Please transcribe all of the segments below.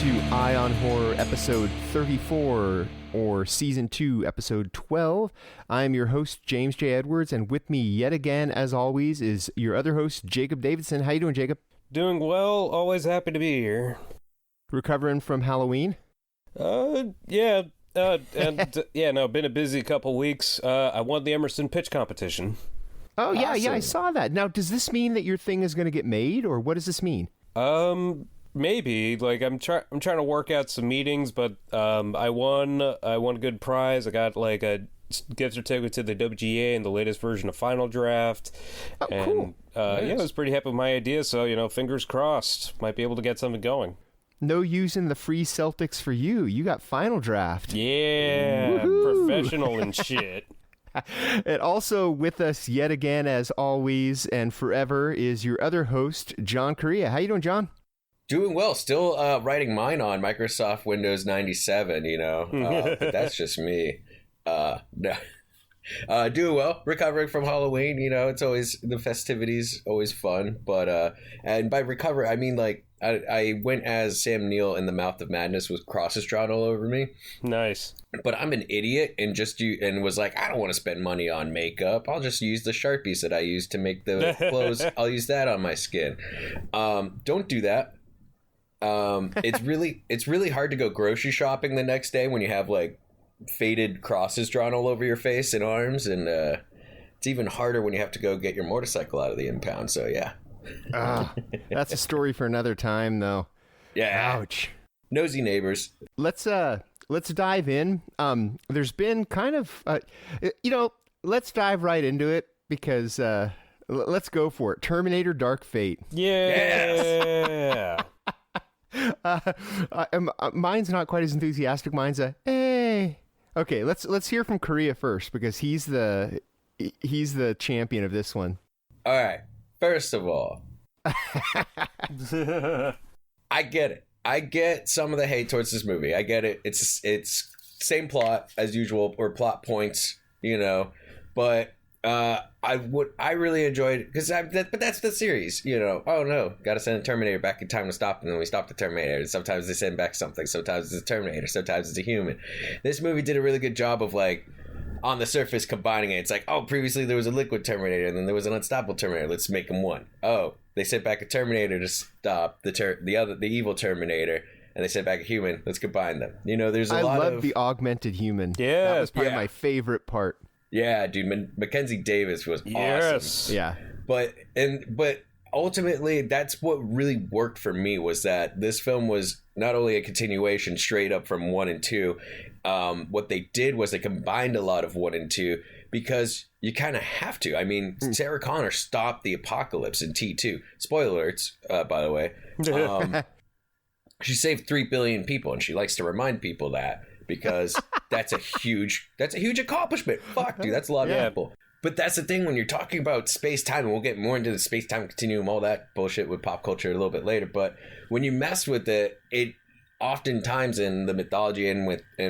to iHorror episode 34, or season 2, episode 12. I'm your host, James J. Edwards, and with me yet again, as always, is your other host, Jacob Davidson. How you doing, Jacob? Doing well. Always happy to be here. Recovering from Halloween? Yeah. Been a busy couple weeks. I won the Emerson pitch competition. Oh, yeah, Awesome. yeah, I saw that. Now, does this mean that your thing is going to get made, or what does this mean? Maybe. Like, I'm trying to work out some meetings, but I won a good prize. I got like a gift certificate to the WGA and the latest version of Final Draft. Oh, and, cool. Nice. Nice. Yeah, I was pretty happy with my idea. So fingers crossed, might be able to get something going. No using the free Celtics for you. You got Final Draft. Yeah, Woohoo! Professional and shit. And also with us yet again, as always and forever, is your other host, John Correa. How you doing, John? Doing well. Still writing mine on Microsoft Windows 97, but that's just me. No. Doing well. Recovering from Halloween, it's always, the festivities, always fun. But, and by recover, I mean, like, I went as Sam Neill in The Mouth of Madness with crosses drawn all over me. Nice. But I'm an idiot and was like, I don't want to spend money on makeup. I'll just use the Sharpies that I use to make the clothes. I'll use that on my skin. Don't do that. It's really hard to go grocery shopping the next day when you have like faded crosses drawn all over your face and arms, and it's even harder when you have to go get your motorcycle out of the impound. So yeah. That's a story for another time, though. Yeah. Ouch. Nosy neighbors. Let's dive in. There's been kind of let's dive right into it because let's go for it. Terminator Dark Fate. Yeah. Mine's not quite as enthusiastic. Mine's a hey. Okay, let's hear from Korea first because he's the champion of this one. All right. First of all, I get it. I get some of the hate towards this movie. I get it. It's same plot as usual, or plot points, but I really enjoyed, but that's the series, oh no, gotta send a Terminator back in time to stop, and then we stop the Terminator. Sometimes they send back something, sometimes it's a Terminator, sometimes it's a human. This movie did a really good job of, like, on the surface combining it. It's like, oh, previously there was a liquid Terminator and then there was an unstoppable Terminator, let's make them one. Oh, they sent back a Terminator to stop the evil Terminator, and they sent back a human, let's combine them. There's a lot of... I love the augmented human. Yeah, that was probably my favorite part. Yeah, dude, Mackenzie Davis was awesome. Yeah. But ultimately, that's what really worked for me, was that this film was not only a continuation straight up from 1 and 2. What they did was they combined a lot of 1 and 2 because you kind of have to. I mean, Sarah Connor stopped the apocalypse in T2. Spoiler alerts, by the way. She saved 3 billion people, and she likes to remind people that, because that's a huge accomplishment. Fuck, dude, that's a lot of people. But that's the thing when you're talking about space-time, and we'll get more into the space-time continuum, all that bullshit with pop culture a little bit later. But when you mess with it, oftentimes in the mythology and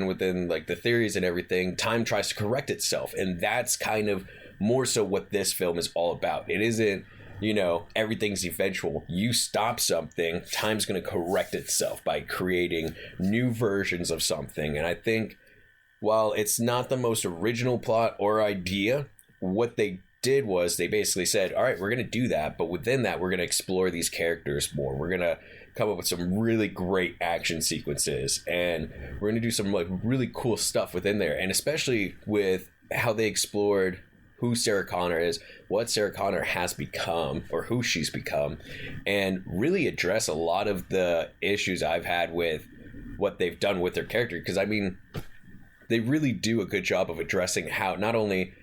within like the theories and everything, time tries to correct itself, and that's kind of more so what this film is all about. It isn't, everything's eventual. You stop something, time's going to correct itself by creating new versions of something. And I think while it's not the most original plot or idea, what they did was they basically said, all right, we're going to do that, but within that, we're going to explore these characters more. We're going to come up with some really great action sequences, and we're going to do some like really cool stuff within there. And especially with how they explored who Sarah Connor is, what Sarah Connor has become, or who she's become, and really address a lot of the issues I've had with what they've done with their character. Because I mean, they really do a good job of addressing how not only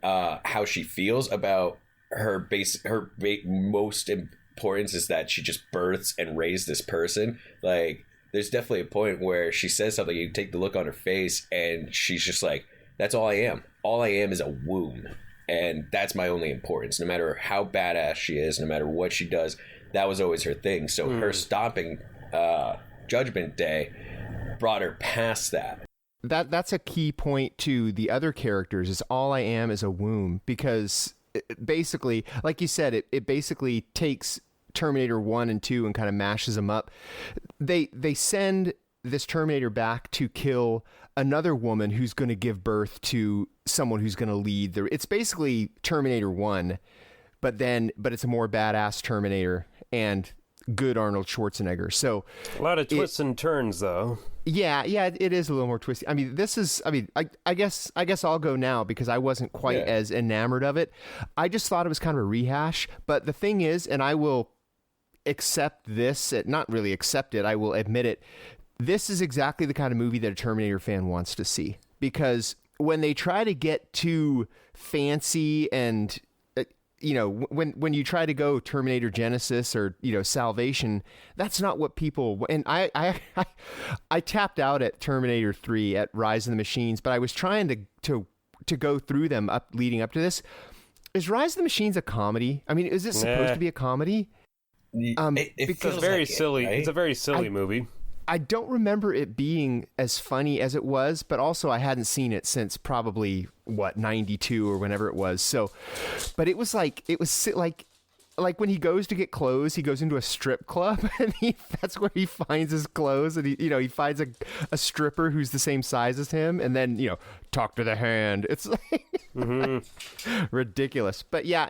how she feels about her most importance is that she just births and raised this person. Like, there's definitely a point where she says something, you take the look on her face, and she's just like, that's all I am. All I am is a womb, and that's my only importance. No matter how badass she is, no matter what she does, that was always her thing. So her stopping Judgment Day brought her past that. That's a key point to the other characters, is all I am is a womb, because basically, like you said, it basically takes Terminator 1 and 2 and kind of mashes them up. They send this Terminator back to kill another woman who's going to give birth to someone who's going to lead it's basically Terminator 1, but it's a more badass Terminator and good Arnold Schwarzenegger. So a lot of twists and turns, though. Yeah, it is a little more twisty. I mean, I guess I'll go now because I wasn't quite as enamored of it. I just thought it was kind of a rehash. But the thing is, and I will accept this, not really accept it, I will admit it, this is exactly the kind of movie that a Terminator fan wants to see. Because when they try to get too fancy and when you try to go Terminator Genesis or Salvation, that's not what people. And I tapped out at Terminator 3 at Rise of the Machines, but I was trying to go through them leading up to this. Is Rise of the Machines a comedy? I mean, is it supposed to be a comedy? It's very silly. Right? It's a very silly movie. I don't remember it being as funny as it was, but also I hadn't seen it since probably 92 or whenever it was. So, but it was like when he goes to get clothes, he goes into a strip club and that's where he finds his clothes, and he finds a stripper who's the same size as him, and then talk to the hand. It's like ridiculous. But yeah,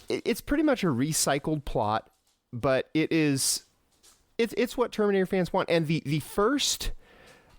it's pretty much a recycled plot, but it is. It's what Terminator fans want. And the first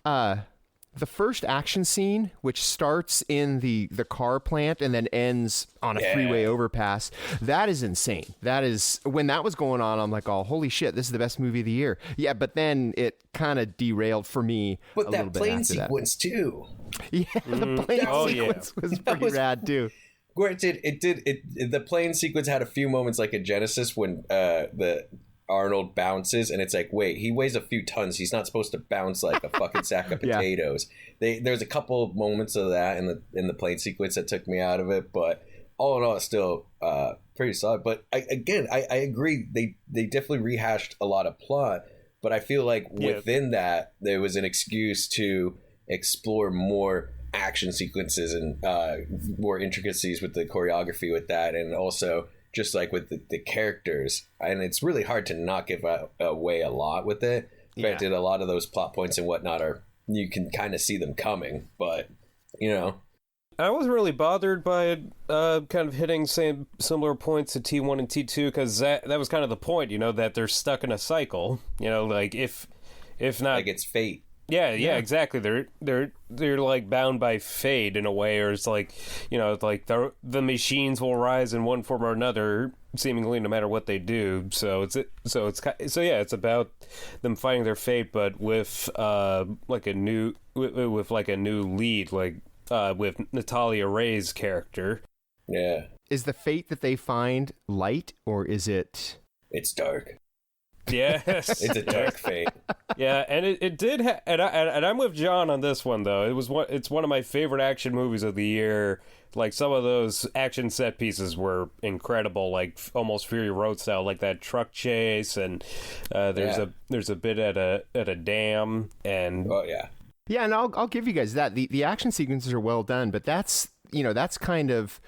action scene, which starts in the car plant and then ends on a freeway overpass, that is insane. That is, when that was going on, I'm like, oh, holy shit, this is the best movie of the year. Yeah, but then it kind of derailed for me. But that plane sequence too. Yeah, the plane sequence was pretty rad too. Granted, the plane sequence had a few moments like a Genesis when the Arnold bounces, and it's like, wait, he weighs a few tons. He's not supposed to bounce like a fucking sack of potatoes. There's a couple of moments of that in the plane sequence that took me out of it, but all in all, it's still pretty solid. But I agree. They definitely rehashed a lot of plot, but I feel like within that, there was an excuse to explore more action sequences and more intricacies with the choreography with that, and also just like with the characters. And it's really hard to not give away a lot with it. Granted, a lot of those plot points and whatnot you can kind of see them coming, but I wasn't really bothered by it kind of hitting similar points to T1 and T2, because that was kind of the point, that they're stuck in a cycle, like if not, like it's fate. Yeah, exactly. They're like bound by fate in a way, or it's like, like the machines will rise in one form or another, seemingly no matter what they do. It's about them fighting their fate, but with like a new lead, like with Natalia Ray's character. Yeah. Is the fate that they find light, or is it? It's dark. Yes, it's a dark fate. Yeah, and it did, and I'm with John on this one though. It's one of my favorite action movies of the year. Like, some of those action set pieces were incredible, like almost Fury Road style, like that truck chase, and there's a bit at a dam, and yeah, and I'll give you guys that the action sequences are well done, but that's kind of,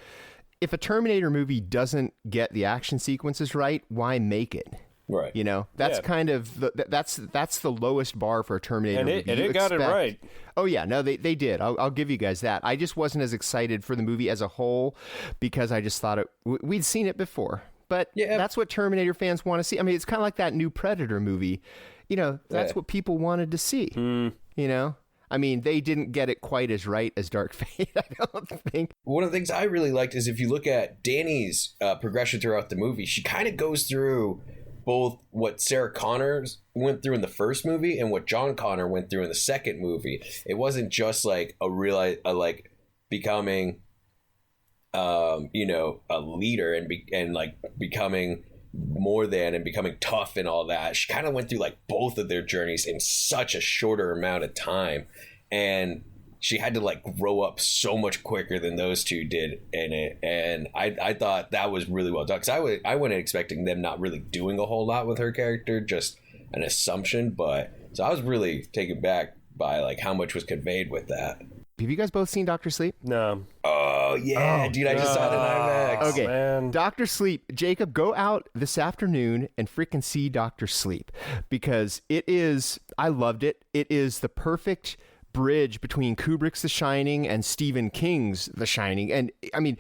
if a Terminator movie doesn't get the action sequences right, why make it? Right. That's kind of that's the lowest bar for a Terminator movie. And it got it right. Oh yeah, no, they did. I'll give you guys that. I just wasn't as excited for the movie as a whole because I just thought we'd seen it before. But that's what Terminator fans want to see. I mean, it's kind of like that new Predator movie. That's what people wanted to see. I mean, they didn't get it quite as right as Dark Fate, I don't think. One of the things I really liked is if you look at Danny's progression throughout the movie, she kind of goes through both what Sarah Connor went through in the first movie and what John Connor went through in the second movie. It wasn't just like like becoming, a leader and like becoming more than and becoming tough and all that. She kind of went through like both of their journeys in such a shorter amount of time, and she had to like grow up so much quicker than those two did in it. And I thought that was really well done, because I wasn't expecting them not really doing a whole lot with her character, just an assumption. But so I was really taken back by like how much was conveyed with that. Have you guys both seen Dr. Sleep? No. Oh, Oh yeah, dude! I just saw it in IMAX. Okay, man. Dr. Sleep. Jacob, go out this afternoon and freaking see Dr. Sleep, because it is, I loved it. It is the perfect bridge between Kubrick's The Shining and Stephen King's The Shining. And I mean,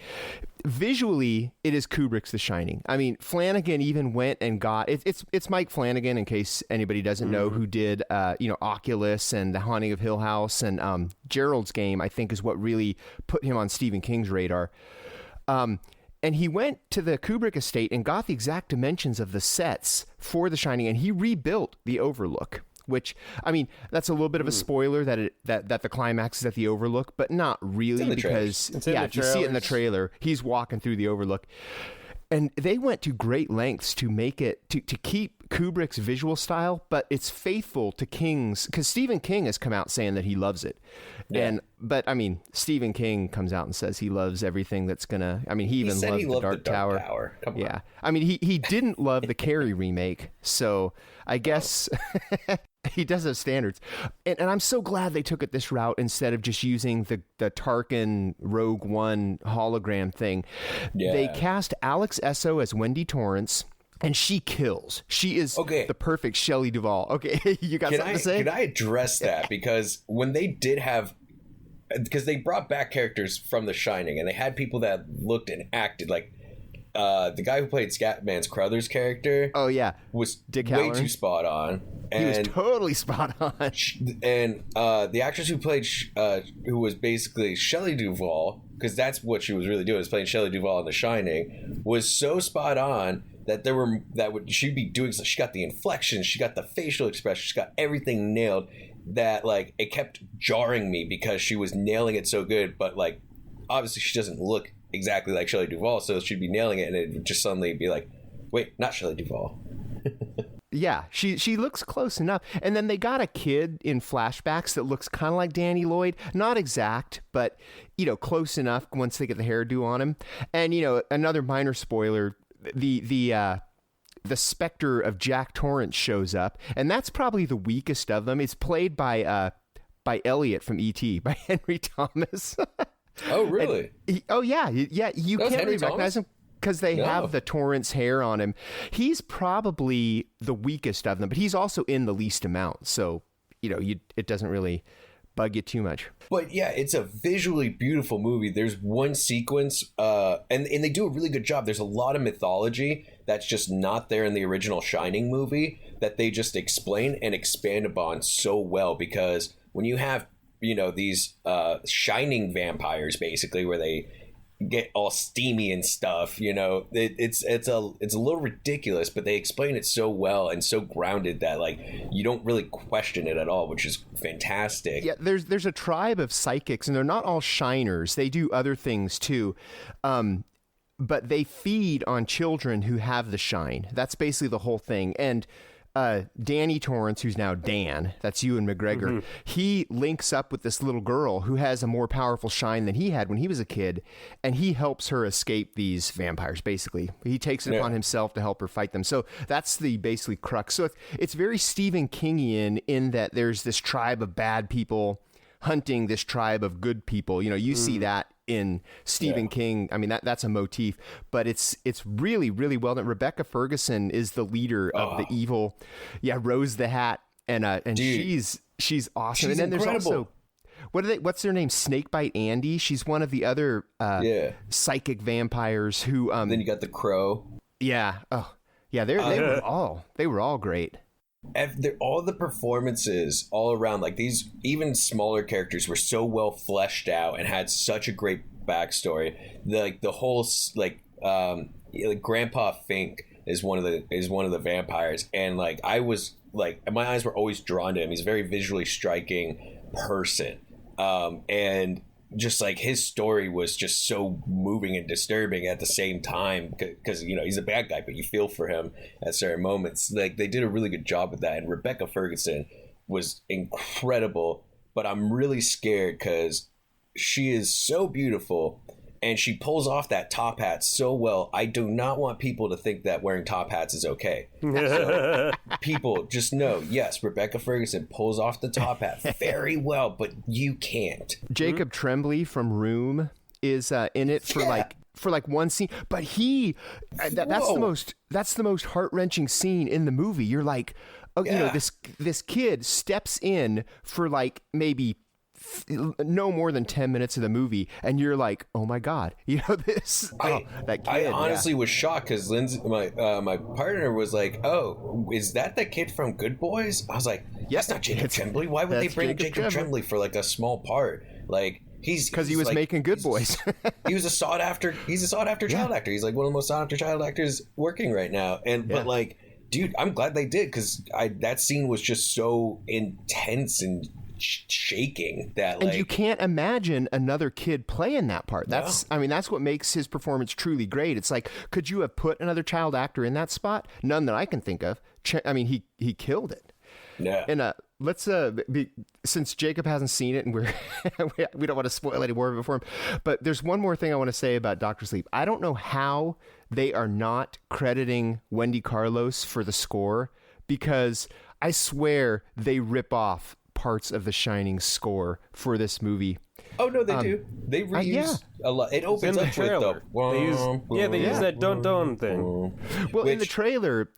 visually, it is Kubrick's The Shining. I mean, Flanagan even went and got it's Mike Flanagan, in case anybody doesn't know, who did Oculus and The Haunting of Hill House, and Gerald's Game, I think, is what really put him on Stephen King's radar. And he went to the Kubrick estate and got the exact dimensions of the sets for The Shining, and he rebuilt the Overlook. Which, I mean, that's a little bit of a spoiler that the climax is at the Overlook, but not really, because if you see it in the trailer, he's walking through the Overlook. And they went to great lengths to make it, to keep Kubrick's visual style, but it's faithful to King's, because Stephen King has come out saying that he loves it. Yeah. But I mean, Stephen King comes out and says he loves everything that's gonna, I mean, he even loved the Dark Tower. Come on. I mean, he didn't love the Carrie remake, so I guess he does have standards. And I'm so glad they took it this route instead of just using the Tarkin Rogue One hologram thing. Yeah. They cast Alex Esso as Wendy Torrance, and she kills. She is the perfect Shelley Duvall. Okay, you got something to say? Can I address that? Because when they did have... Because they brought back characters from The Shining, and they had people that looked and acted like... the guy who played Scatman's Crothers' character... Oh, yeah. ...was Dick way Halloran. too spot on. He was totally spot on. And the actress who played... who was basically Shelley Duvall, because that's what she was really doing, was playing Shelley Duvall in The Shining, was so spot on that she'd be doing... She got the inflection, she got the facial expression, she got everything nailed, that, like, it kept jarring me because she was nailing it so good, but, like, obviously she doesn't look exactly like Shelley Duvall, so she'd be nailing it, and it would just suddenly be like, wait, not Shelley Duvall. Yeah, she looks close enough. And then they got a kid in flashbacks that looks kind of like Danny Lloyd. Not exact, but, close enough once they get the hairdo on him. And, another minor spoiler, the specter of Jack Torrance shows up, and that's probably the weakest of them. It's played by Elliot from E.T., by Henry Thomas. Oh, really? Yeah. You can't really recognize him because they have the Torrance hair on him. He's probably the weakest of them, but he's also in the least amount. So, it doesn't really bug you too much. But yeah, it's a visually beautiful movie. There's one sequence, and they do a really good job. There's a lot of mythology that's just not there in the original Shining movie that they just explain and expand upon so well, because when you have these shining vampires, basically, where they get all steamy and stuff, it's a little ridiculous, but they explain it so well and so grounded that, like, you don't really question it at all, which is fantastic. Yeah, there's a tribe of psychics, and they're not all shiners. They do other things too. But they feed on children who have the shine. That's basically the whole thing. And Danny Torrance, who's now Dan, that's Ewan McGregor, he links up with this little girl who has a more powerful shine than he had when he was a kid, and he helps her escape these vampires, basically. He takes it upon himself to help her fight them. So that's the basically crux. So it's very Stephen Kingian in that there's this tribe of bad people hunting this tribe of good people. You see that in Stephen King. I mean, that's a motif, but it's really, really well done. Rebecca Ferguson is the leader of the evil. Yeah, Rose the Hat, and dude, she's awesome. She's and then incredible. There's also what's their name? Snakebite Andy. She's one of the other psychic vampires who. Then you got the Crow. Yeah. Oh, yeah. They were all great. All the performances all around, like, these even smaller characters were so well fleshed out and had such a great backstory. The whole Grandpa Fink is one of the vampires, and like I was like, my eyes were always drawn to him. He's a very visually striking person, and just like his story was just so moving and disturbing at the same time, because he's a bad guy, but you feel for him at certain moments. Like, they did a really good job with that, and Rebecca Ferguson was incredible. But I'm really scared because she is so beautiful, and she pulls off that top hat so well. I do not want people to think that wearing top hats is okay. So people just know, yes, Rebecca Ferguson pulls off the top hat very well, but you can't. Jacob Tremblay from Room is in it for like one scene, but that's the most heart-wrenching scene in the movie. You're like, oh, you know, this kid steps in for like maybe no more than 10 minutes of the movie, and you're like, oh my god, you know, that kid. I honestly was shocked because Lindsay, my partner, was like, oh, is that the kid from Good Boys? I was like, that's not Jacob Tremblay. Why would they bring Jacob Tremblay for like a small part? Like, he's because he was like, making Good Boys. He's a sought after child actor. He's like one of the most sought after child actors working right now. But like, dude, I'm glad they did, because that scene was just so intense and shaking that, like, and you can't imagine another kid playing that part. That's what makes his performance truly great. It's like, could you have put another child actor in that spot? None that I can think of. I mean, he killed it. Yeah. And let's since Jacob hasn't seen it, and we don't want to spoil any more of it for him, but there's one more thing I want to say about Dr. Sleep. I don't know how they are not crediting Wendy Carlos for the score, because I swear they rip off parts of the Shining score for this movie. Oh no, they do. They reuse a lot. It opens up with the they use that dun thing. Well, in the trailer,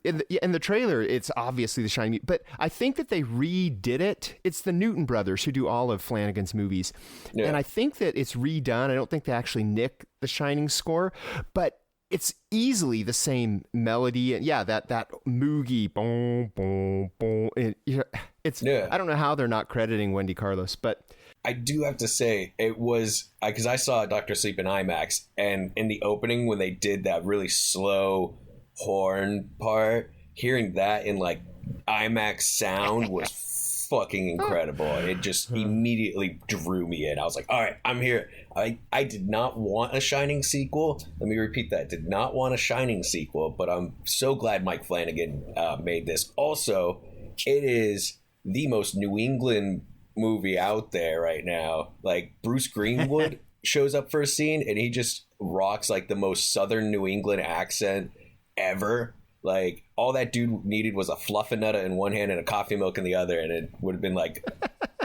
it's obviously the Shining, but I think that they redid it. It's the Newton brothers who do all of Flanagan's movies, and I think that it's redone. I don't think they actually nick the Shining score, but it's easily the same melody, and that moogie boom boom boom. I don't know how they're not crediting Wendy Carlos, but I do have to say it was, because I saw Dr. Sleep in IMAX, and in the opening when they did that really slow horn part, hearing that in like IMAX sound was fucking incredible. It just immediately drew me in. I was like, all right, I'm here. I did not want a Shining sequel. Let me repeat that. Did not want a Shining sequel, but I'm so glad Mike Flanagan made this. Also, it is the most New England movie out there right now. Like, Bruce Greenwood shows up for a scene, and he just rocks like the most southern New England accent ever. Like, all that dude needed was a fluffernutter in one hand and a coffee milk in the other, and it would have been like,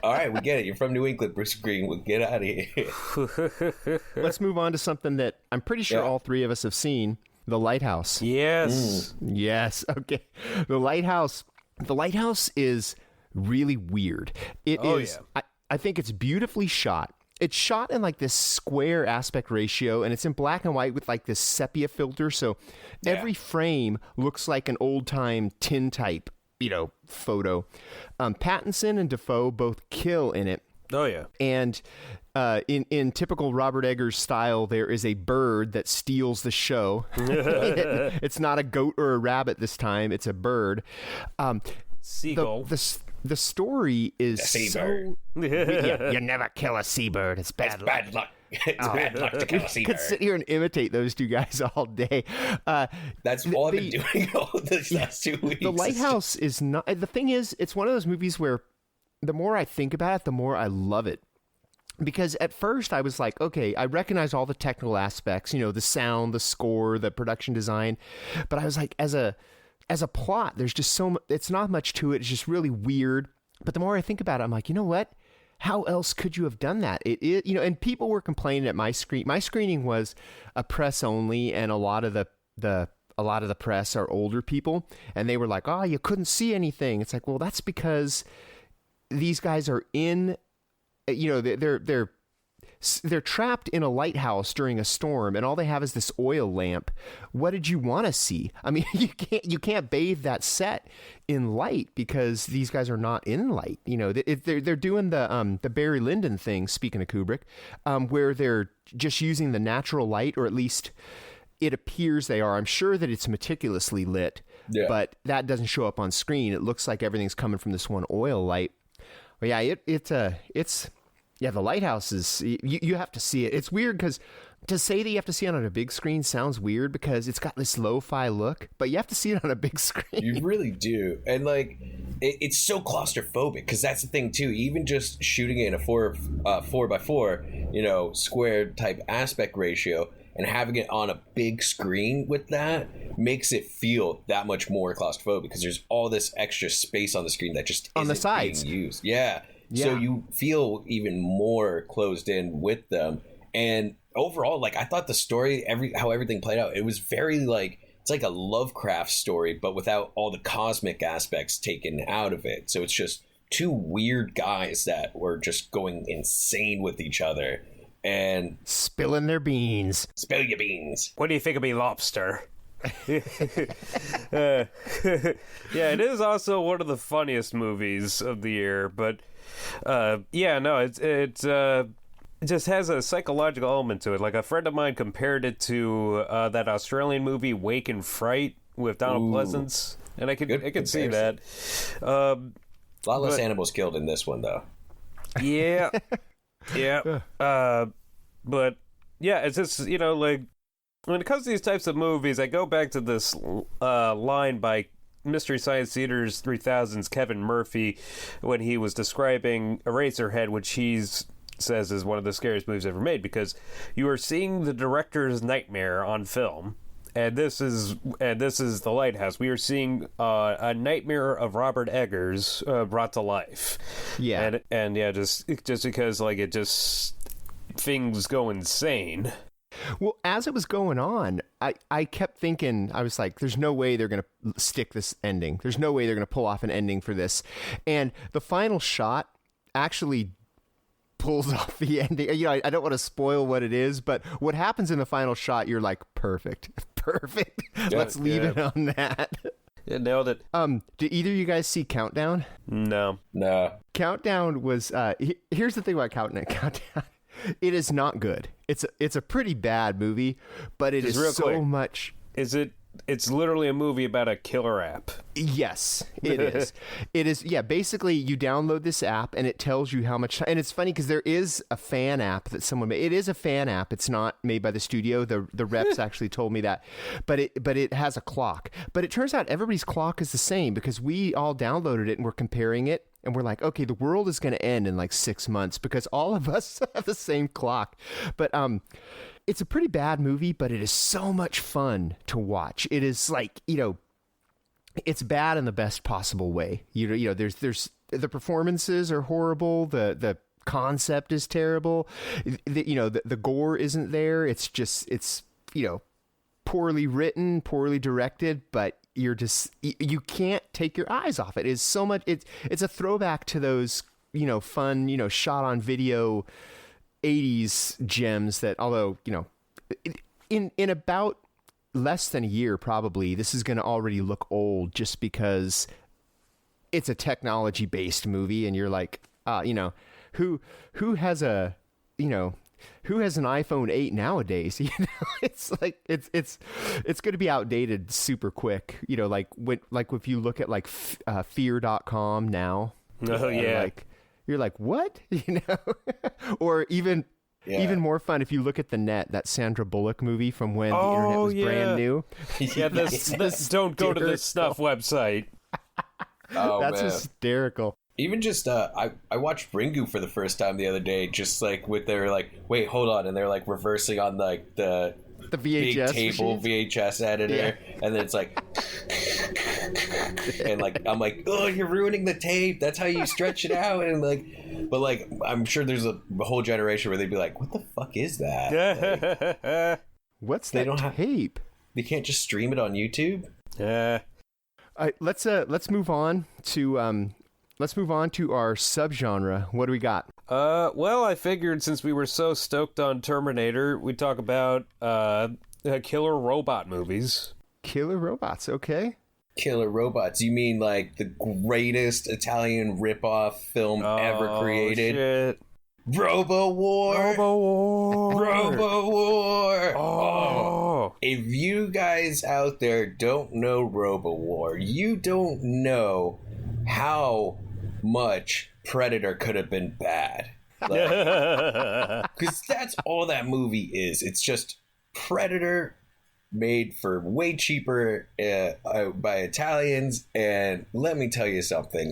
all right, we get it. You're from New England, Bruce Greenwood. Get out of here. Let's move on to something that I'm pretty sure all three of us have seen: The Lighthouse. Yes. Yes. Okay. The Lighthouse is really weird. It is. Yeah. I think it's beautifully shot. It's shot in like this square aspect ratio, and it's in black and white with like this sepia filter. So every frame looks like an old time tintype, photo. Pattinson and Dafoe both kill in it. Oh yeah. And in typical Robert Eggers style, there is a bird that steals the show. It's not a goat or a rabbit this time. It's a bird. Seagull. The story is seabird. You never kill a seabird. It's bad luck. Bad luck. It's bad luck to kill a seabird. I could sit here and imitate those two guys all day. That's all I've been doing all this last 2 weeks. The Lighthouse is not. The thing is, it's one of those movies where the more I think about it, the more I love it. Because at first I was like, okay, I recognize all the technical aspects, the sound, the score, the production design. But I was like, as a plot, there's just it's not much to it. It's just really weird. But the more I think about it, I'm like, you know what? How else could you have done that? And people were complaining at my screen. My screening was a press only, and a lot of the press are older people, and they were like, oh, you couldn't see anything. It's like, well, that's because these guys are in, they're trapped in a lighthouse during a storm, and all they have is this oil lamp. What did you want to see? I mean, you can't bathe that set in light because these guys are not in light. They're doing the Barry Lyndon thing. Speaking of Kubrick, where they're just using the natural light, or at least it appears they are. I'm sure that it's meticulously lit, but that doesn't show up on screen. It looks like everything's coming from this one oil light. But yeah, The Lighthouse is, you have to see it. It's weird because to say that you have to see it on a big screen sounds weird because it's got this lo-fi look, but you have to see it on a big screen. You really do. And like, it's so claustrophobic, because that's the thing too. Even just shooting it in a 4x4, square type aspect ratio, and having it on a big screen with that makes it feel that much more claustrophobic, because there's all this extra space on the screen that just on isn't the sides being used. Yeah. So you feel even more closed in with them. And overall, like, I thought the story, how everything played out, it was very like, it's like a Lovecraft story, but without all the cosmic aspects taken out of it. So it's just two weird guys that were just going insane with each other and spilling their beans. Spill your beans. What do you think of me, lobster? Yeah, it is also one of the funniest movies of the year, but it just has a psychological element to it. Like, a friend of mine compared it to that Australian movie Wake and Fright with Donald Pleasance, and I could see that. A lot less animals killed in this one, though. Yeah, yeah. But yeah, it's just, like, when it comes to these types of movies, I go back to this line by Mystery Science Theater's 3000's Kevin Murphy when he was describing Eraserhead, which he's says is one of the scariest movies ever made, because you are seeing the director's nightmare on film, and this is The Lighthouse. We are seeing a nightmare of Robert Eggers brought to life. Yeah, and yeah, just because, like, it just, things go insane. Well, as it was going on, I kept thinking, I was like, there's no way they're going to stick this ending. There's no way they're going to pull off an ending for this. And the final shot actually pulls off the ending. I don't want to spoil what it is, but what happens in the final shot, you're like, perfect. Let's leave it on that. Yeah, nailed it. Did either of you guys see Countdown? No. Countdown was, here's the thing about Countdown. It is not good. It's a pretty bad movie, but it is so quick. Much. It's literally a movie about a killer app. Yes, it is. It is. Yeah, basically you download this app and it tells you how much. And it's funny because there is a fan app that someone made. It is a fan app. It's not made by the studio. The reps actually told me that. But it has a clock. But it turns out everybody's clock is the same because we all downloaded it and we're comparing it. And we're like, okay, the world is going to end in like 6 months because all of us have the same clock. But it's a pretty bad movie, but it is so much fun to watch. It is like, it's bad in the best possible way. There's the performances are horrible. The concept is terrible. The gore isn't there. It's poorly written, poorly directed, but you can't take your eyes off it. It's so much. It's a throwback to those, fun, shot on video 80s gems that, although, in about less than a year, probably this is going to already look old just because it's a technology based movie. And you're like, who has who has an iPhone 8 nowadays? It's like it's going to be outdated super quick. Like if you look at like fear.com now. Oh yeah. You're like, what? Or even more fun if you look at The Net, that Sandra Bullock movie from when the internet was brand new. Yeah, this don't go to this stuff website. That's hysterical. Even just I watched Ringu for the first time the other day, just like with their like, wait, hold on, and they're like reversing on like the VHS big table machines? VHS editor, and then it's like, and like I'm like, oh, you're ruining the tape. That's how you stretch it out, and like, but like I'm sure there's a whole generation where they'd be like, what the fuck is that? Like, what's that tape? They can't just stream it on YouTube. Yeah. Let's move on to our subgenre. What do we got? Well, I figured since we were so stoked on Terminator, we'd talk about killer robot movies. Killer robots, okay. Killer robots. You mean like the greatest Italian ripoff film ever created? Shit. Robo-War. Oh. If you guys out there don't know Robo-War, you don't know how much Predator could have been bad. Because that's all that movie is. It's just Predator made for way cheaper by Italians, and let me tell you something.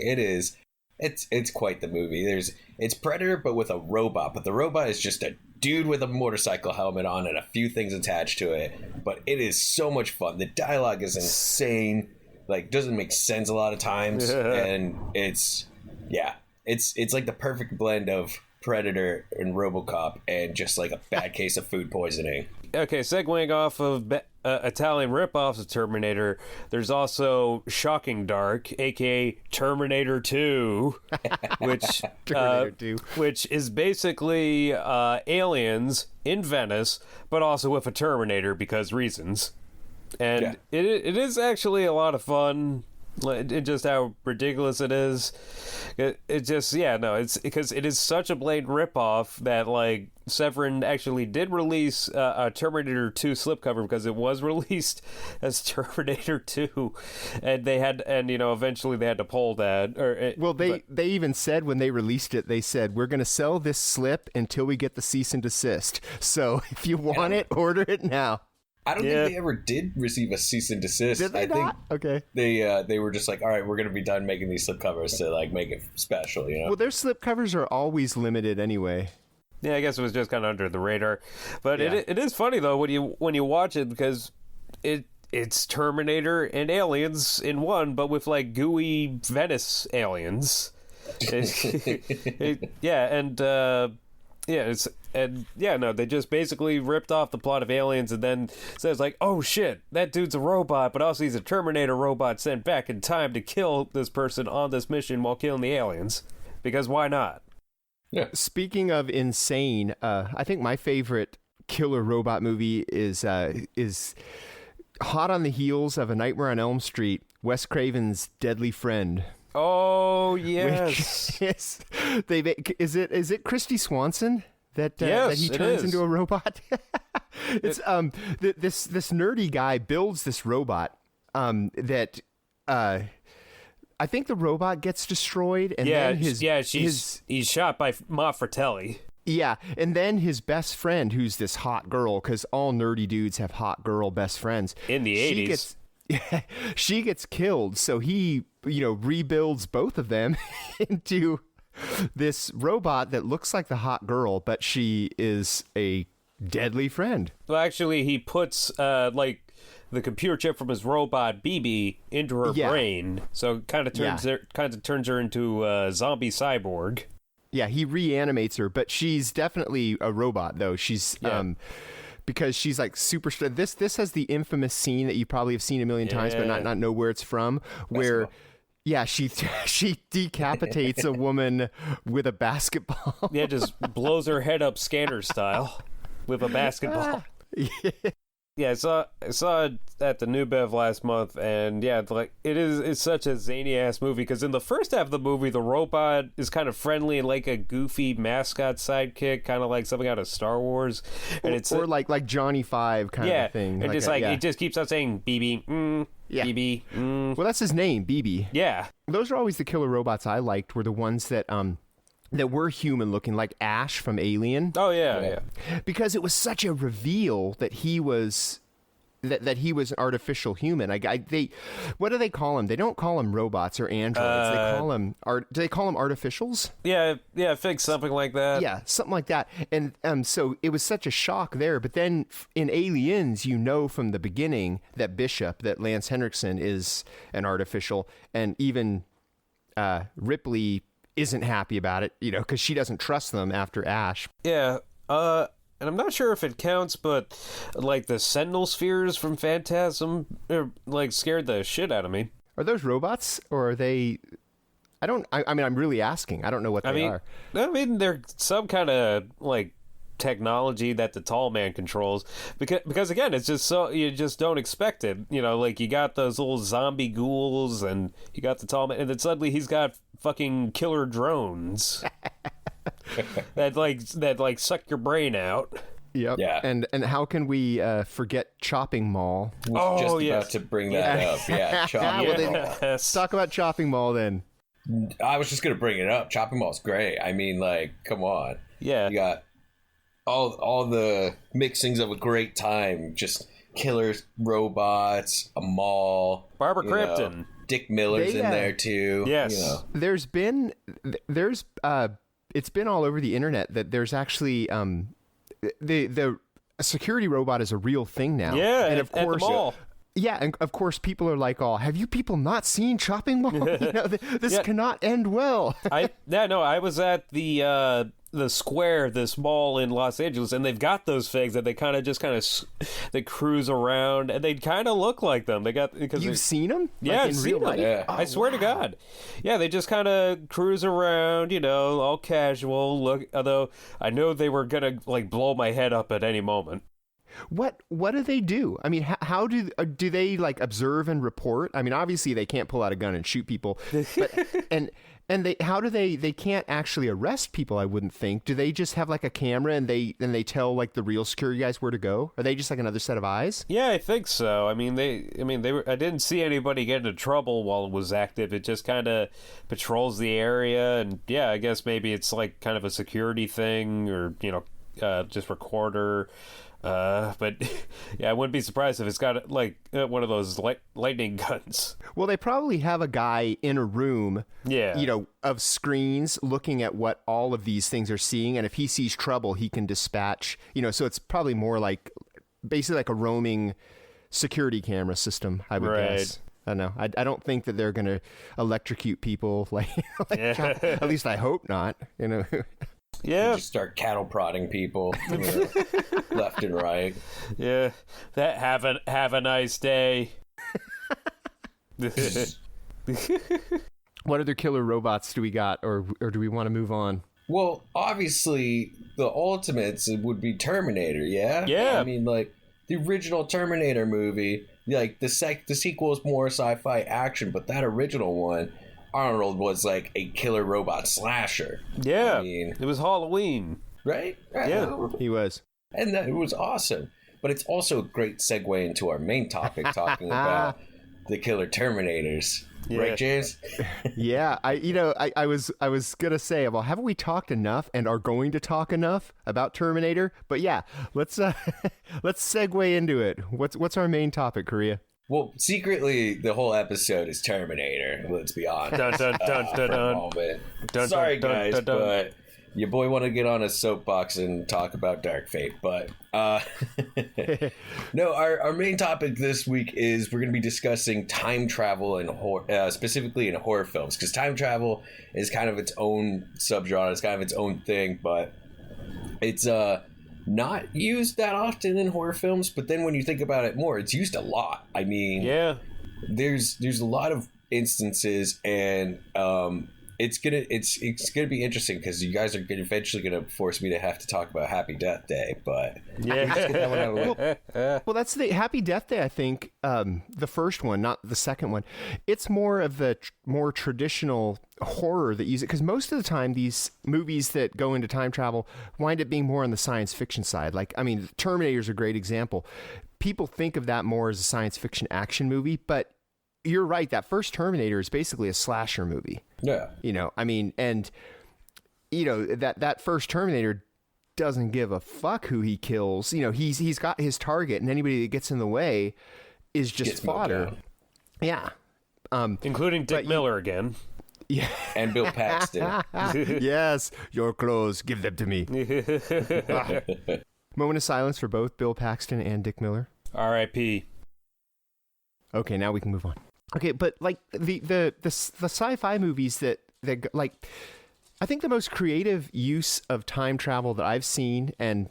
It's quite the movie. It's Predator but with a robot, but the robot is just a dude with a motorcycle helmet on and a few things attached to it. But it is so much fun. The dialogue is insane. Like, doesn't make sense a lot of times, and it's like the perfect blend of Predator and RoboCop and just like a bad case of food poisoning. Okay, segueing off of Italian ripoffs of Terminator, there's also Shocking Dark, aka Terminator 2, which Terminator 2. which is basically aliens in Venice, but also with a Terminator because reasons. And it is actually a lot of fun. Just how ridiculous it is. It just, it's because it is such a blatant ripoff that, like, Severin actually did release a Terminator 2 slipcover because it was released as Terminator 2, and eventually they had to pull that. They even said when they released it, they said, we're going to sell this slip until we get the cease and desist. So if you want it, order it now. I don't think they ever did receive a cease and desist. Did they not? Okay. They were just like, all right, we're going to be done making these slipcovers to like make it special, you know? Well, their slipcovers are always limited anyway. Yeah, I guess it was just kind of under the radar. But it is funny though when you watch it because it's Terminator and aliens in one, but with like gooey Venice aliens. They just basically ripped off the plot of Aliens and then says like, oh shit, that dude's a robot, but also he's a Terminator robot sent back in time to kill this person on this mission while killing the aliens. Because why not? Yeah. Speaking of insane, I think my favorite killer robot movie is hot on the heels of A Nightmare on Elm Street, Wes Craven's Deadly Friend. Oh yes. Is it Christy Swanson that he turns into a robot? It's this nerdy guy builds this robot that I think the robot gets destroyed and then he's shot by Ma Fratelli. Yeah, and then his best friend, who's this hot girl, because all nerdy dudes have hot girl best friends in the 80s. She gets killed, so he, rebuilds both of them into this robot that looks like the hot girl, but she is a deadly friend. Well, actually, he puts the computer chip from his robot BB into her brain, so it kind of turns her into a zombie cyborg. Yeah, he reanimates her, but she's definitely a robot, though. She's because she's like super. This has the infamous scene that you probably have seen a million times, but not know where it's from. Where, she decapitates a woman with a basketball. Yeah, just blows her head up Scanner style with a basketball. Yeah, I saw it at the New Bev last month, and it's such a zany ass movie because in the first half of the movie, the robot is kind of friendly and like a goofy mascot sidekick, kind of like something out of Star Wars, and it's like Johnny Five kind of thing. And it just keeps on saying BB, BB. Well, that's his name, BB. Yeah, those are always the killer robots I liked. Were the ones that were human looking, like Ash from Alien. Oh yeah. Because it was such a reveal that he was that he was an artificial human. What do they call him? They don't call him robots or androids. They call him do they call them artificials? Yeah, I think something like that. Yeah, something like that. And so it was such a shock there. But then in Aliens, from the beginning that Bishop, that Lance Henriksen is an artificial, and even Ripley isn't happy about it, because she doesn't trust them after Ash. Yeah, and I'm not sure if it counts, but like the Sentinel spheres from Phantasm, scared the shit out of me. Are those robots or are they? I'm really asking. I don't know what they are. I mean, they're some kind of technology that the tall man controls because again, it's just so you just don't expect it. You got those little zombie ghouls and you got the tall man, and then suddenly he's got fucking killer drones that suck your brain out. Yep. Yeah. And how can we forget Chopping Mall? About to bring that up. Yeah, Chopping Mall. Let's talk about Chopping Mall then. I was just gonna bring it up. Chopping Mall's great. I mean, come on. Yeah. You got all the mixings of a great time. Just killers, robots, a mall. Barbara Crampton. Dick Miller's in there too. Yes. There's it's been all over the internet that there's actually the security robot is a real thing now. Yeah, and of course, at the mall. Yeah, and of course people are like, "Oh, have you people not seen Chopping Mall? This cannot end well." I was at the the square, this mall in Los Angeles, and they've got those things that they they cruise around, and they kind of look like them. They got because you've seen them, yeah, like I've seen them. Yeah. I swear to God, yeah, they just kind of cruise around, all casual. Look, although I know they were gonna like blow my head up at any moment. What do they do? I mean, how do they like observe and report? I mean, obviously they can't pull out a gun and shoot people, but, and they can't actually arrest people. I wouldn't think. Do they just have like a camera and they tell like the real security guys where to go? Are they just like another set of eyes? Yeah, I think so. I didn't see anybody get into trouble while it was active. It just kind of patrols the area, and yeah, I guess maybe it's like kind of a security thing, or just recorder. But yeah, I wouldn't be surprised if it's got like one of those lightning guns. Well, they probably have a guy in a room, of screens looking at what all of these things are seeing, and if he sees trouble, he can dispatch. So it's probably more like basically like a roaming security camera system, I would guess. I don't know. I don't think that they're going to electrocute people. At least I hope not. Yeah, you just start cattle prodding people left and right. Yeah, that have a nice day. What other killer robots do we got, or do we want to move on? Well, obviously, the ultimates would be Terminator. Yeah, yeah. I mean, like the original Terminator movie. Like the sequel is more sci-fi action, but that original one, Arnold was like a killer robot slasher. Yeah, I mean, it was Halloween, right? Yeah, he was, and it was awesome. But it's also a great segue into our main topic, talking about the killer Terminators. Yeah. Right, James? Yeah, I was gonna say, well, haven't we talked enough and are going to talk enough about Terminator? But yeah, let's segue into it. What's our main topic, Korea? Well, secretly, the whole episode is Terminator. Let's be honest. Dun, dun, dun, dun, dun. Dun, sorry, dun, guys, dun, dun, dun. but your boy want to get on a soapbox and talk about Dark Fate. But no, our main topic this week is we're going to be discussing time travel and horror, specifically in horror films, because time travel is kind of its own subgenre. It's kind of its own thing, but it's not used that often in horror films. But then when you think about it more, it's used a lot. I mean, yeah, there's a lot of instances, and it's gonna be interesting because you guys are eventually gonna force me to have to talk about Happy Death Day. But yeah, well, that's the Happy Death Day. I think the first one, not the second one. It's more of the more traditional horror that use it, because most of the time these movies that go into time travel wind up being more on the science fiction side. Like, I mean, Terminator is a great example. People think of that more as a science fiction action movie, but you're right. That first Terminator is basically a slasher movie. Yeah. I mean, and that first Terminator doesn't give a fuck who he kills. He's got his target, and anybody that gets in the way is just fodder. Yeah. Including Dick Miller again. Yeah. And Bill Paxton. Yes, your clothes, give them to me. Moment of silence for both Bill Paxton and Dick Miller. R.I.P. Okay, now we can move on. Okay, but like the sci-fi movies that like, I think the most creative use of time travel that I've seen, and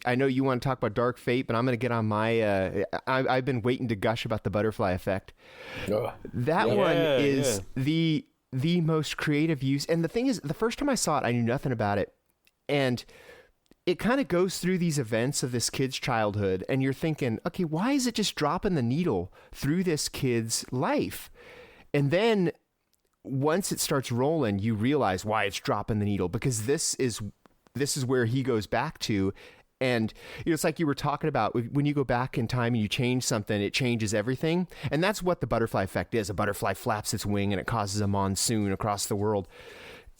I know you want to talk about Dark Fate, but I'm going to get on my. I've been waiting to gush about the butterfly effect. That one is the most creative use, and the thing is, the first time I saw it, I knew nothing about it, and it kind of goes through these events of this kid's childhood, and you're thinking, okay, why is it just dropping the needle through this kid's life? And then once it starts rolling, you realize why it's dropping the needle, because this is where he goes back to. And it's like you were talking about, when you go back in time and you change something, it changes everything. And that's what the butterfly effect is. A butterfly flaps its wing and it causes a monsoon across the world.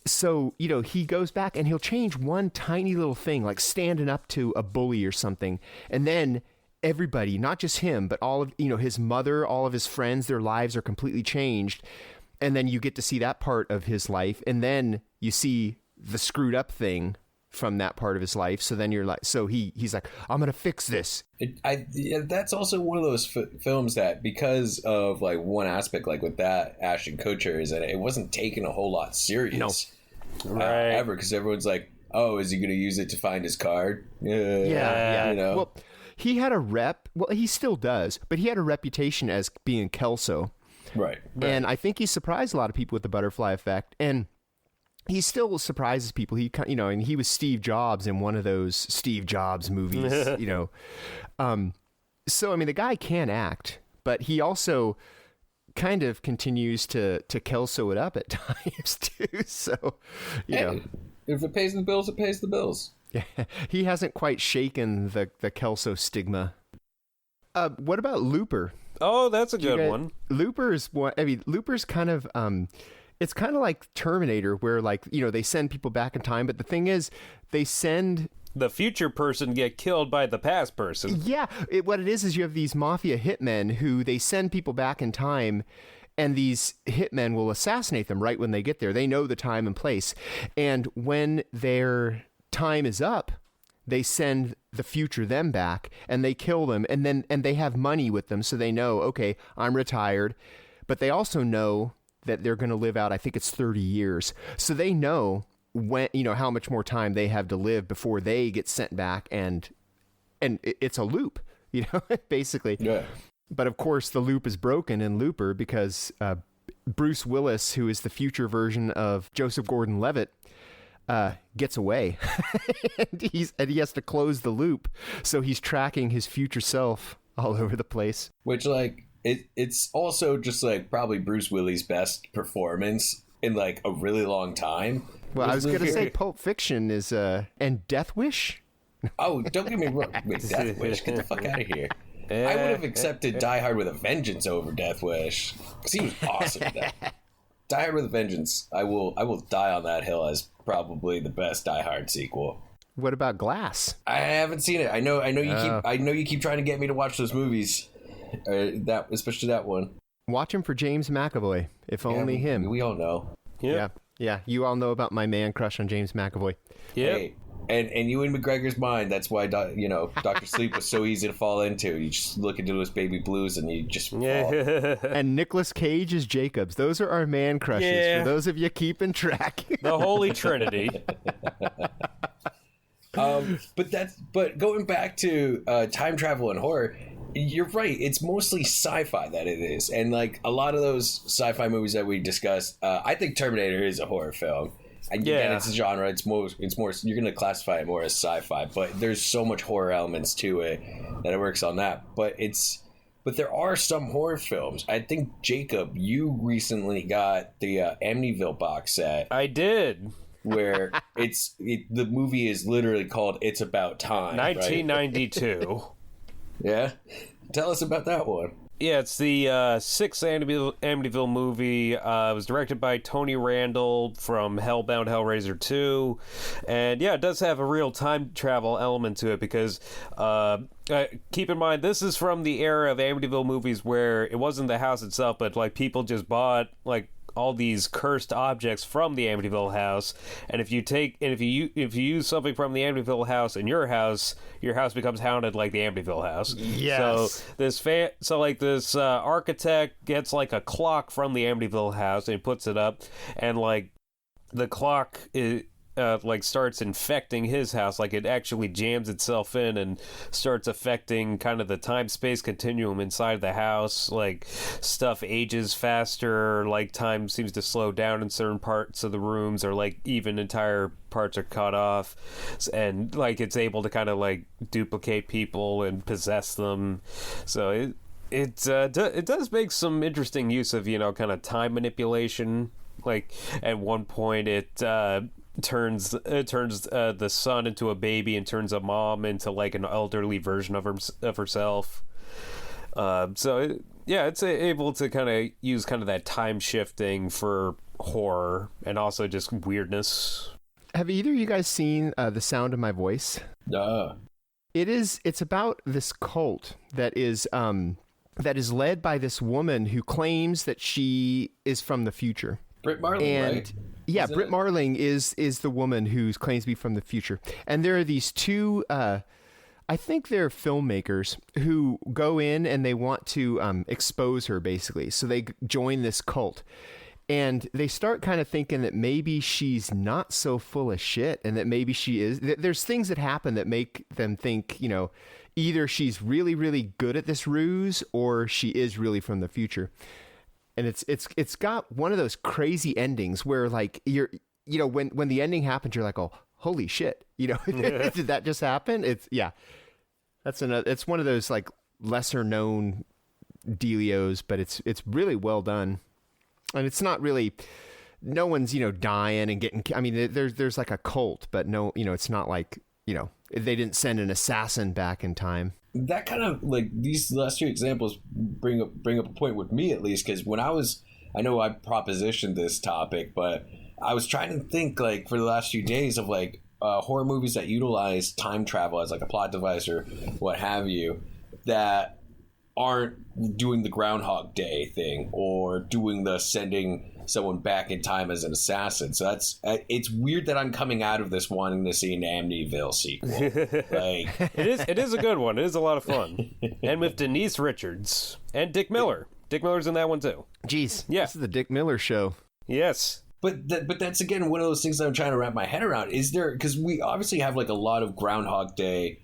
So, he goes back and he'll change one tiny little thing, like standing up to a bully or something. And then everybody, not just him, but all of, his mother, all of his friends, their lives are completely changed. And then you get to see that part of his life. And then you see the screwed up thing from that part of his life. So then you're like, so he's like, I'm going to fix this. That's also one of those films that, because of like one aspect, like with that Ashton Kutcher, is that it wasn't taken a whole lot serious. No. Right. Ever, because everyone's like, oh, is he going to use it to find his card? Yeah. You know? Well, he had a rep. Well, he still does, but he had a reputation as being Kelso. Right. And I think he surprised a lot of people with the butterfly effect. And he still surprises people. He, and he was Steve Jobs in one of those Steve Jobs movies, So, I mean, the guy can act, but he also kind of continues to Kelso it up at times, too. So, you know. If it pays the bills, it pays the bills. Yeah, he hasn't quite shaken the Kelso stigma. What about Looper? Oh, that's a good one. Looper's kind of it's kind of like Terminator, where they send people back in time, but the thing is, they send the future person get killed by the past person. Yeah, what it is you have these mafia hitmen who they send people back in time, and these hitmen will assassinate them right when they get there. They know the time and place, and when their time is up, they send the future them back, and they kill them, and they have money with them, so they know, okay, I'm retired, but they also know that they're going to live out, I think it's 30 years, so they know when, how much more time they have to live before they get sent back, and it's a loop, basically. Yeah. But of course, the loop is broken in Looper because Bruce Willis, who is the future version of Joseph Gordon-Levitt, gets away, and he has to close the loop, so he's tracking his future self all over the place. Which, it's also just probably Bruce Willis' best performance in a really long time. Well, I was going to say Pulp Fiction is, and Death Wish? Oh, don't get me wrong. Wait, Death Wish? Get the fuck out of here. I would have accepted Die Hard with a Vengeance over Death Wish, because he was awesome in that. Die Hard with a Vengeance, I will die on that hill as probably the best Die Hard sequel. What about Glass? I haven't seen it. I know you keep trying to get me to watch those movies. Especially that one. Watch him for James McAvoy, if only him. We all know. Yep. Yeah. You all know about my man crush on James McAvoy. Yeah. Hey, and Ewan McGregor's mind. That's why Dr. Sleep was so easy to fall into. You just look into his baby blues and you just fall. And Nicolas Cage is Jacobs. Those are our man crushes. For those of you keeping track. The Holy Trinity. But going back to time travel and horror, you're right. It's mostly sci-fi that it is, and a lot of those sci-fi movies that we discussed, I think Terminator is a horror film. And again, it's a genre. It's more. You're going to classify it more as sci-fi, but there's so much horror elements to it that it works on that. But there are some horror films. I think, Jacob, you recently got the Amityville box set. I did. Where the movie is literally called It's About Time. 1992. Right? Yeah? Tell us about that one. Yeah, it's the sixth Amityville movie. It was directed by Tony Randall from Hellbound Hellraiser 2. And yeah, it does have a real time travel element to it because keep in mind, this is from the era of Amityville movies where it wasn't the house itself, but people just bought all these cursed objects from the Amityville house, and if you use something from the Amityville house in your house becomes haunted like the Amityville house. Yes. So this architect gets a clock from the Amityville house and he puts it up, and the clock is starts infecting his house. It actually jams itself in and starts affecting kind of the time-space continuum inside the house. Stuff ages faster, time seems to slow down in certain parts of the rooms, or even entire parts are cut off, and it's able to kind of duplicate people and possess them. So it does make some interesting use of kind of time manipulation. At one point it turns the son into a baby and turns a mom into an elderly version of herself. It's able to kind of use kind of that time shifting for horror and also just weirdness. Have either of you guys seen The Sound of My Voice? It's about this cult that is led by this woman who claims that she is from the future. Britt Marling, right? Yeah, Britt Marling is the woman who claims to be from the future. And there are these two, I think they're filmmakers who go in and they want to expose her, basically. So they join this cult. And they start kind of thinking that maybe she's not so full of shit and that maybe she is. There's things that happen that make them think, either she's really, really good at this ruse or she is really from the future. And it's got one of those crazy endings where like when the ending happens, you're like, oh, holy shit. Did that just happen? It's one of those like lesser known dealios, but it's really well done. And it's not really, no one's, dying and getting, I mean, there's like a cult, but no, it's not like, they didn't send an assassin back in time. That kind of like these last two examples bring up a point with me, at least, because when I know I propositioned this topic, but I was trying to think like for the last few days of like horror movies that utilize time travel as like a plot device or what have you, that aren't doing the Groundhog Day thing or doing the sending someone back in time as an assassin. So it's weird that I'm coming out of this wanting to see an Amityville sequel. Like it is a good one. It is a lot of fun, and with Denise Richards and Dick Miller. Dick Miller's in that one too. Jeez, yeah, this is the Dick Miller show. Yes. But that's again one of those things that I'm trying to wrap my head around. Is there, because we obviously have like a lot of Groundhog Day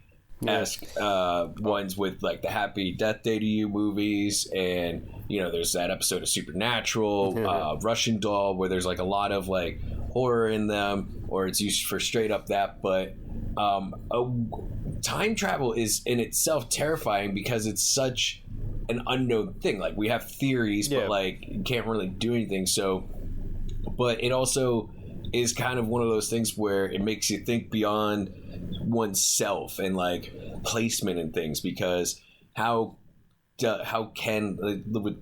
esque ones with like the Happy Death Day to You movies, and there's that episode of Supernatural, Russian Doll, where there's like a lot of like horror in them, or it's used for straight up that. But time travel is in itself terrifying because it's such an unknown thing. Like we have theories, but like you can't really do anything. So, but it also is kind of one of those things where it makes you think beyond oneself and like placement and things, because how can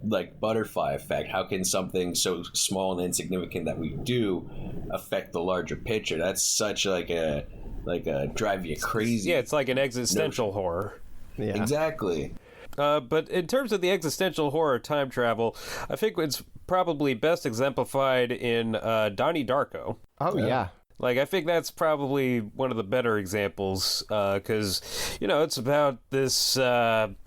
like butterfly effect, how can something so small and insignificant that we do affect the larger picture? That's such like a drive you crazy. Yeah, it's like an existential horror. Yeah, exactly. But in terms of the existential horror time travel, I think it's probably best exemplified in Donnie Darko. Oh, yeah. Like, I think that's probably one of the better examples, because, it's about this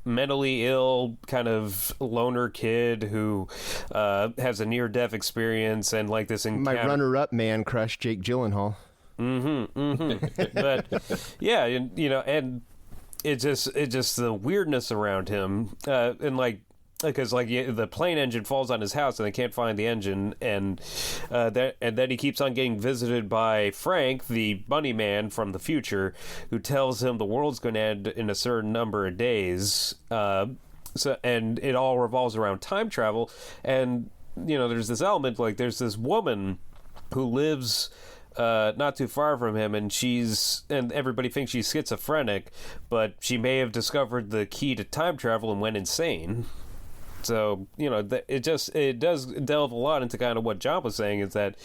mentally ill kind of loner kid who has a near-death experience and, like, this encounter. My runner-up man crush, Jake Gyllenhaal. But, yeah, and it's just the weirdness around him, and, like, because the plane engine falls on his house and they can't find the engine, and then he keeps on getting visited by Frank, the bunny man from the future, who tells him the world's going to end in a certain number of days. And it all revolves around time travel, and there's this element, like there's this woman who lives not too far from him, and everybody thinks she's schizophrenic, but she may have discovered the key to time travel and went insane. So, it does delve a lot into kind of what John was saying, is that,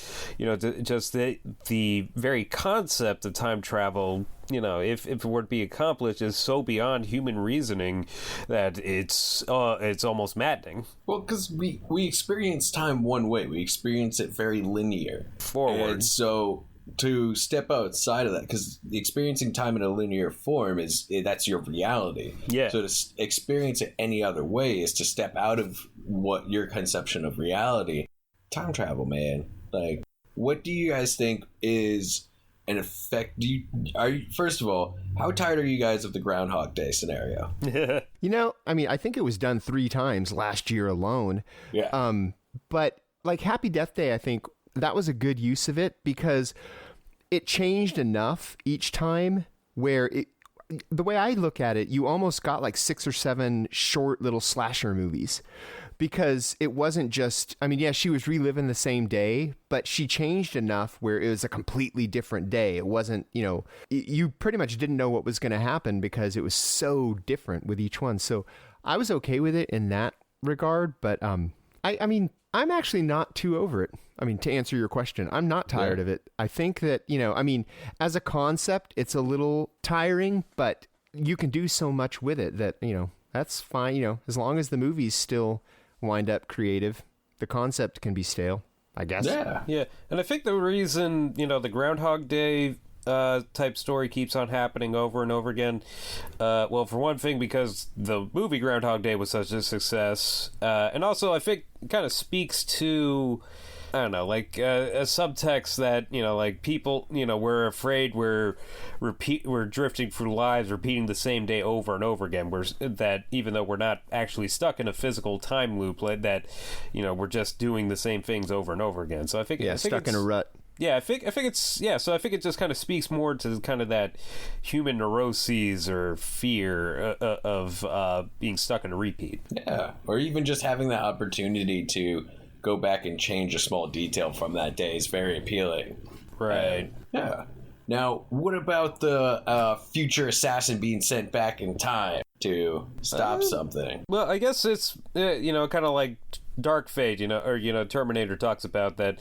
just the very concept of time travel, if it were to be accomplished, is so beyond human reasoning that it's almost maddening. Well, because we experience time one way. We experience it very linear. Forward. And so to step outside of that, because experiencing time in a linear form that's your reality. Yeah. So to experience it any other way is to step out of what your conception of reality. Time travel, man. Like, what do you guys think is an effect? First of all, how tired are you guys of the Groundhog Day scenario? I think it was done 3 times last year alone. Yeah. But like Happy Death Day, I think that was a good use of it because it changed enough each time where the way I look at it, you almost got like 6 or 7 short little slasher movies, because it wasn't just, she was reliving the same day, but she changed enough where it was a completely different day. It wasn't, you pretty much didn't know what was going to happen because it was so different with each one. So I was okay with it in that regard, but I'm actually not too over it. To answer your question, I'm not tired of it. I think that, as a concept, it's a little tiring, but you can do so much with it that, that's fine. As long as the movies still wind up creative, the concept can be stale, I guess. Yeah. And I think the reason, the Groundhog Day type story keeps on happening over and over again, well, for one thing, because the movie Groundhog Day was such a success, and also I think kind of speaks to I don't know, like a subtext that, you know, like people, you know, we're afraid we're drifting through lives repeating the same day over and over again. That even though we're not actually stuck in a physical time loop, like that, you know, we're just doing the same things over and over again. So I think stuck in a rut. Yeah, I think it's so I think it just kind of speaks more to kind of that human neuroses or fear of being stuck in a repeat. Yeah, or even just having the opportunity to go back and change a small detail from that day is very appealing. Right. Yeah. Now, what about the future assassin being sent back in time to stop something? Well, I guess it's you know, kind of like Dark Fate, you know, or, you know, Terminator talks about that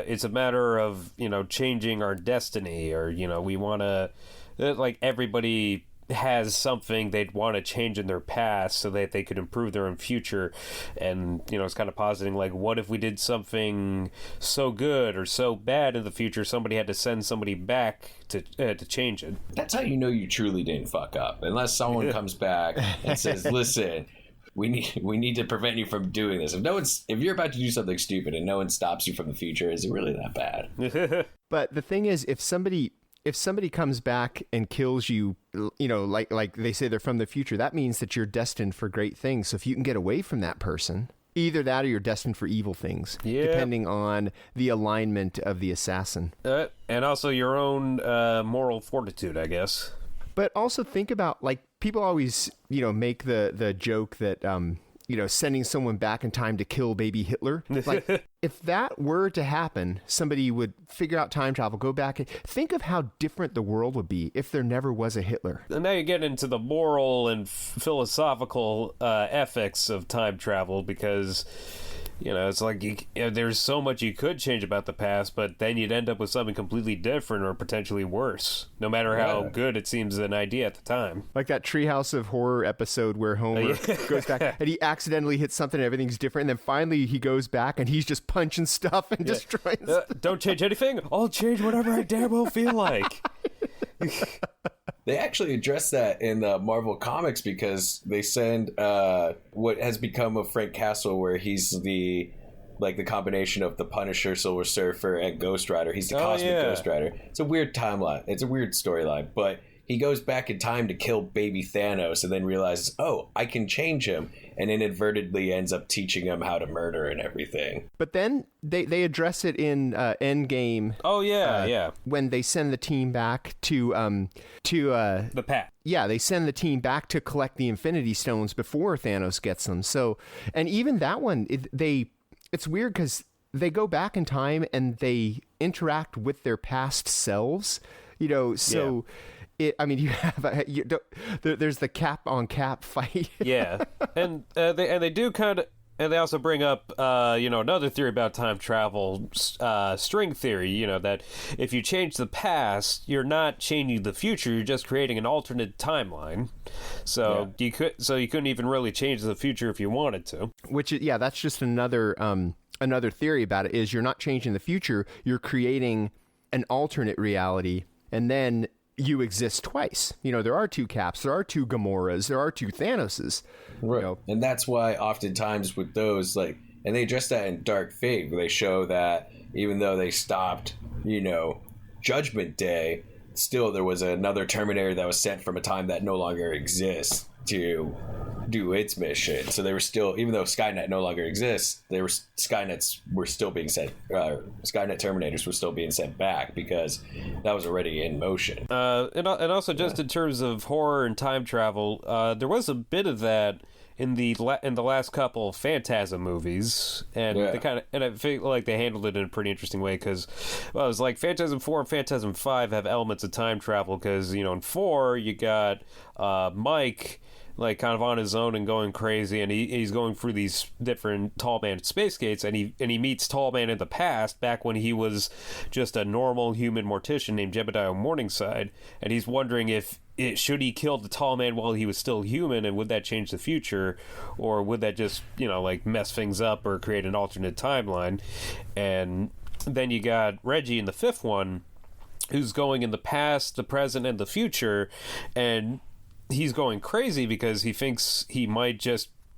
it's a matter of, you know, changing our destiny, or, you know, we want to, like, everybody has something they'd want to change in their past so that they could improve their own future. And, you know, it's kind of positing, like, what if we did something so good or so bad in the future, somebody had to send somebody back to change it. That's how you know you truly didn't fuck up, unless someone comes back and says, listen, we need to prevent you from doing this. If you're about to do something stupid and no one stops you from the future, is it really that bad? But the thing is, if somebody comes back and kills you, you know, like they say they're from the future, that means that you're destined for great things. So if you can get away from that person, either that or you're destined for evil things, depending on the alignment of the assassin. And also your own moral fortitude, I guess. But also think about, like, people always, you know, make the joke that, you know, sending someone back in time to kill baby Hitler. Like, if that were to happen, somebody would figure out time travel, go back and think of how different the world would be if there never was a Hitler. And now you get into the moral and philosophical ethics of time travel, because, you know, it's like there's so much you could change about the past, but then you'd end up with something completely different or potentially worse, no matter how good it seems an idea at the time. Like that Treehouse of Horror episode where Homer goes back and he accidentally hits something and everything's different, and then finally he goes back and he's just punching stuff and destroying stuff. Don't change anything. I'll change whatever I damn well feel like. They actually address that in the Marvel Comics, because they send what has become of Frank Castle, where he's the combination of the Punisher, Silver Surfer, and Ghost Rider. He's the cosmic Ghost Rider. It's a weird timeline. It's a weird storyline, but he goes back in time to kill baby Thanos and then realizes, oh, I can change him, and inadvertently ends up teaching him how to murder and everything. But then they address it in Endgame. Oh, yeah. When they send the team back to the past. Yeah, they send the team back to collect the Infinity Stones before Thanos gets them. So, and even that one, it's weird because they go back in time and they interact with their past selves, you know, so... Yeah. You have there's the cap on cap fight. Yeah, and they do kind of, and they also bring up you know, another theory about time travel, string theory. You know, that if you change the past, you're not changing the future. You're just creating an alternate timeline. So you couldn't even really change the future if you wanted to. Which that's just another theory about it, is you're not changing the future. You're creating an alternate reality, and then you exist twice. You know, there are two Caps, there are two Gamoras, there are two Thanoses. Right. You know? And that's why oftentimes with those, like, and they address that in Dark Fate, where they show that even though they stopped, you know, Judgment Day, still there was another Terminator that was sent from a time that no longer exists to do its mission. So they were still, even though Skynet no longer exists, Skynets were still being sent. Skynet Terminators were still being sent back because that was already in motion. And also just in terms of horror and time travel, there was a bit of that in the last couple of Phantasm movies, and I feel like they handled it in a pretty interesting way, because it was like Phantasm 4 and Phantasm 5 have elements of time travel, because, you know, in 4 you got Mike, like, kind of on his own and going crazy, and he's going through these different Tall Man space gates, and he meets Tall Man in the past, back when he was just a normal human mortician named Jebediah Morningside, and he's wondering should he kill the Tall Man while he was still human, and would that change the future, or would that just, you know, like, mess things up or create an alternate timeline? And then you got Reggie in the 5th one, who's going in the past, the present, and the future, and he's going crazy because he thinks he might just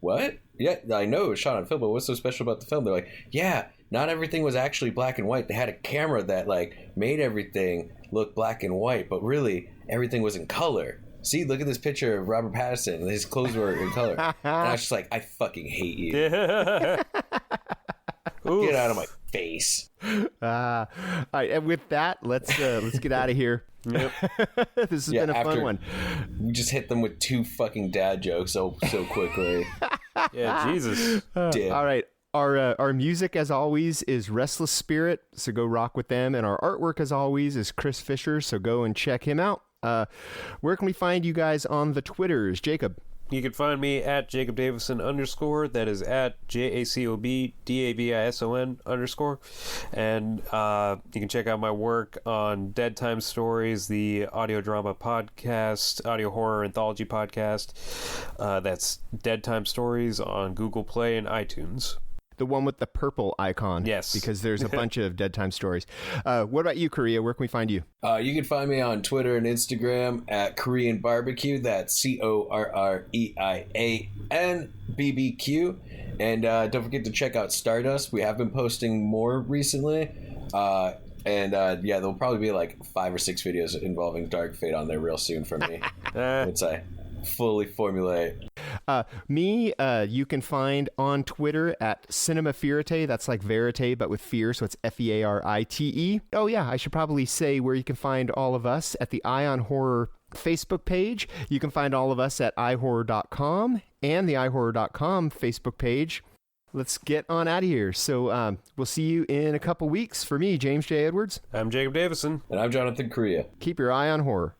what? Yeah, I know it was shot on film, but what's so special about the film? They're like, yeah, not everything was actually black and white. They had a camera that like made everything look black and white, but really everything was in color. See, look at this picture of Robert Pattinson. His clothes were in color. And I was just like, I fucking hate you. Get out of my face. All right, and with that, let's get out of here. Yep. This has been a fun one. We just hit them with 2 fucking dad jokes so quickly. Yeah, Jesus. All right. Our music, as always, is Restless Spirit, so go rock with them. And our artwork, as always, is Chris Fisher, so go and check him out. Where can we find you guys on the Twitters? Jacob? You can find me at Jacob Davison _. That is at JACOBDAVISON _. And you can check out my work on Dead Time Stories, the audio drama podcast, audio horror anthology podcast. That's Dead Time Stories on Google Play and iTunes. The one with the purple icon. Yes. Because there's a bunch of Dead Time Stories. What about you, Korea? Where can we find you? You can find me on Twitter and Instagram at Korean Barbecue. That's CORREIAN BBQ. And don't forget to check out Stardust. We have been posting more recently. There'll probably be like 5 or 6 videos involving Dark Fate on there real soon for me. Once I fully formulate. Me, you can find on Twitter at Cinema Fierite. That's like verite, but with fear, so it's FEARITE. Oh yeah, I should probably say where you can find all of us at the iHorror Facebook page. You can find all of us at iHorror.com and the iHorror.com Facebook page. Let's get on out of here. So we'll see you in a couple weeks. For me, James J. Edwards. I'm Jacob Davison. And I'm Jonathan Correa. Keep your eye on horror.